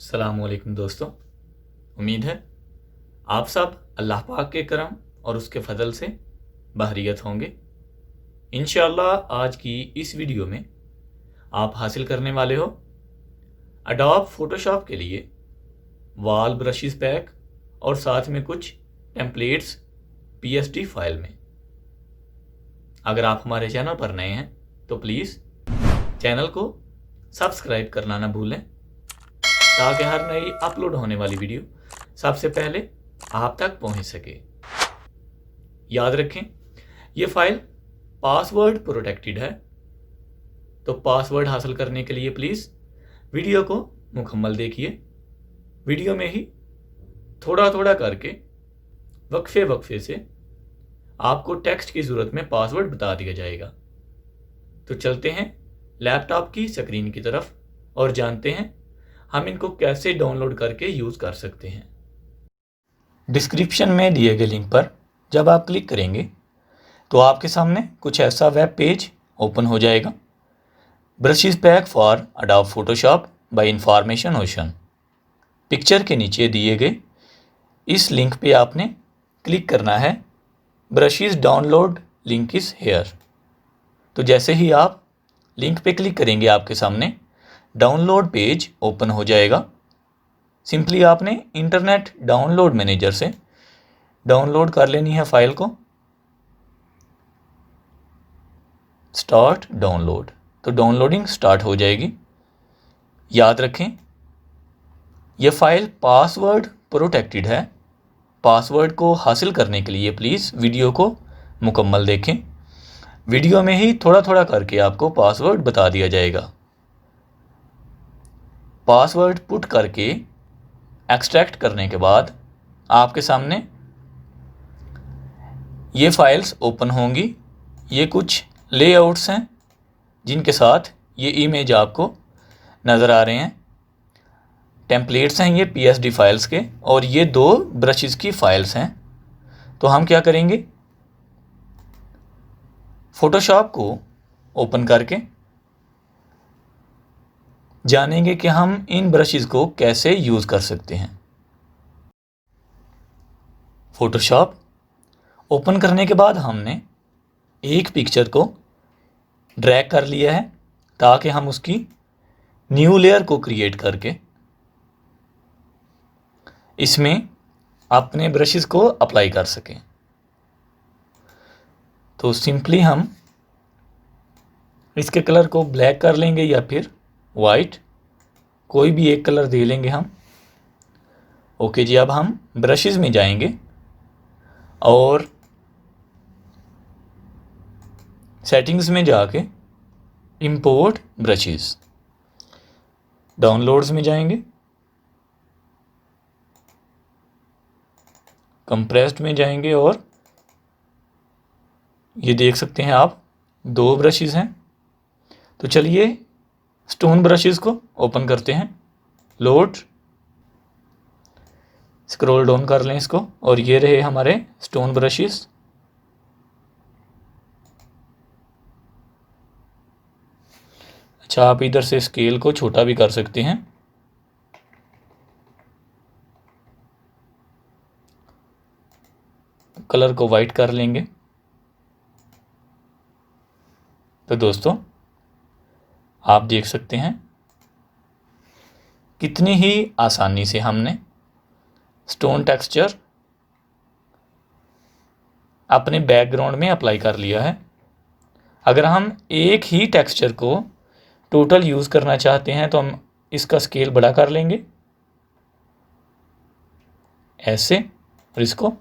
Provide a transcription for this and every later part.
अस्सलामुअलैकुम दोस्तों। उम्मीद है आप सब अल्लाह पाक के करम और उसके फ़ज़ल से बहरियत होंगे। इंशाअल्लाह आज की इस वीडियो में आप हासिल करने वाले हो एडोब फ़ोटोशॉप के लिए वाल ब्रशेस पैक और साथ में कुछ टेम्पलेट्स PSD फाइल में। अगर आप हमारे चैनल पर नए हैं तो प्लीज़ चैनल को सब्सक्राइब करना ना भूलें ताकि हर नई अपलोड होने वाली वीडियो सबसे पहले आप तक पहुंच सके। याद रखें ये फाइल पासवर्ड प्रोटेक्टेड है, तो पासवर्ड हासिल करने के लिए प्लीज़ वीडियो को मुकम्मल देखिए। वीडियो में ही थोड़ा थोड़ा करके वक्फे वक्फे से आपको टेक्स्ट की सूरत में पासवर्ड बता दिया जाएगा। तो चलते हैं लैपटॉप की स्क्रीन की तरफ और जानते हैं हम इनको कैसे डाउनलोड करके यूज़ कर सकते हैं। डिस्क्रिप्शन में दिए गए लिंक पर जब आप क्लिक करेंगे तो आपके सामने कुछ ऐसा वेब पेज ओपन हो जाएगा। Brushes pack for Adobe Photoshop by Information Ocean. Picture के नीचे दिए गए इस लिंक पे आपने क्लिक करना है। Brushes download link is here. तो जैसे ही आप लिंक पे क्लिक करेंगे आपके सामने डाउनलोड पेज ओपन हो जाएगा। सिंपली आपने इंटरनेट डाउनलोड मैनेजर से डाउनलोड कर लेनी है फाइल को। स्टार्ट डाउनलोड, तो डाउनलोडिंग स्टार्ट हो जाएगी। याद रखें यह फाइल पासवर्ड प्रोटेक्टेड है। पासवर्ड को हासिल करने के लिए प्लीज़ वीडियो को मुकम्मल देखें। वीडियो में ही थोड़ा थोड़ा करके आपको पासवर्ड बता दिया जाएगा। पासवर्ड पुट करके एक्सट्रैक्ट करने के बाद आपके सामने ये फाइल्स ओपन होंगी। ये कुछ लेआउट्स हैं जिनके साथ ये इमेज आपको नज़र आ रहे हैं। टेम्पलेट्स हैं ये PSD फाइल्स के, और ये 2 ब्रशेस की फाइल्स हैं। तो हम क्या करेंगे, फ़ोटोशॉप को ओपन करके जानेंगे कि हम इन ब्रशेस को कैसे यूज़ कर सकते हैं। फ़ोटोशॉप ओपन करने के बाद हमने एक पिक्चर को ड्रैग कर लिया है ताकि हम उसकी न्यू लेयर को क्रिएट करके इसमें अपने ब्रशेस को अप्लाई कर सकें। तो सिंपली हम इसके कलर को ब्लैक कर लेंगे या फिर वाइट, कोई भी एक कलर दे लेंगे हम। ओके जी, अब हम ब्रशेस में जाएंगे और सेटिंग्स में जाके इंपोर्ट ब्रशेस, डाउनलोड्स में जाएंगे, कंप्रेस्ड में जाएंगे और ये देख सकते हैं आप 2 ब्रशेस हैं। तो चलिए स्टोन ब्रशेस को ओपन करते हैं। लोड, स्क्रॉल डाउन कर लें इसको और ये रहे हमारे स्टोन ब्रशेस। अच्छा, आप इधर से स्केल को छोटा भी कर सकते हैं। कलर को वाइट कर लेंगे। तो दोस्तों आप देख सकते हैं कितनी ही आसानी से हमने स्टोन टेक्सचर अपने बैकग्राउंड में अप्लाई कर लिया है। अगर हम एक ही टेक्सचर को टोटल यूज़ करना चाहते हैं तो हम इसका स्केल बड़ा कर लेंगे ऐसे, और इसको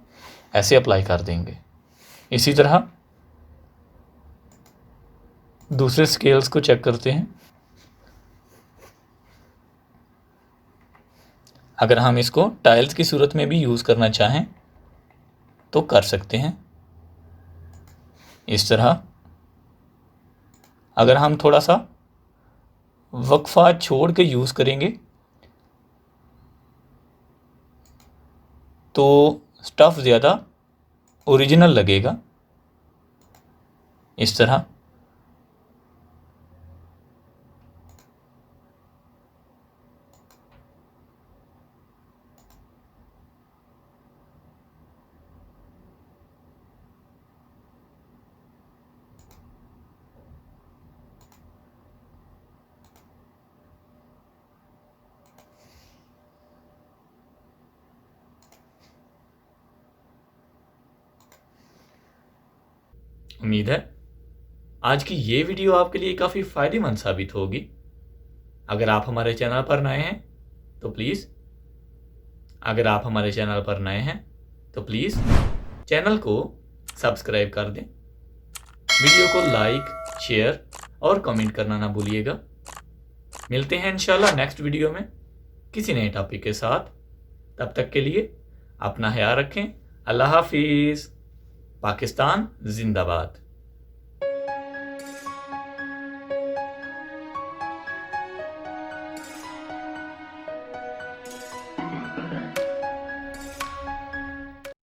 ऐसे अप्लाई कर देंगे। इसी तरह दूसरे स्केल्स को चेक करते हैं। अगर हम इसको टाइल्स की सूरत में भी यूज़ करना चाहें तो कर सकते हैं इस तरह। अगर हम थोड़ा सा वक्फा छोड़ के यूज़ करेंगे तो स्टफ़ ज़्यादा ओरिजिनल लगेगा इस तरह। उम्मीद है आज की ये वीडियो आपके लिए काफ़ी फ़ायदेमंद साबित होगी। अगर आप हमारे चैनल पर नए हैं तो प्लीज़ चैनल को सब्सक्राइब कर दें, वीडियो को लाइक, शेयर और कमेंट करना ना भूलिएगा। मिलते हैं इंशाल्लाह नेक्स्ट वीडियो में किसी नए टॉपिक के साथ। तब तक के लिए अपना ख्याल रखें। अल्लाह हाफिज़। पाकिस्तान जिंदाबाद।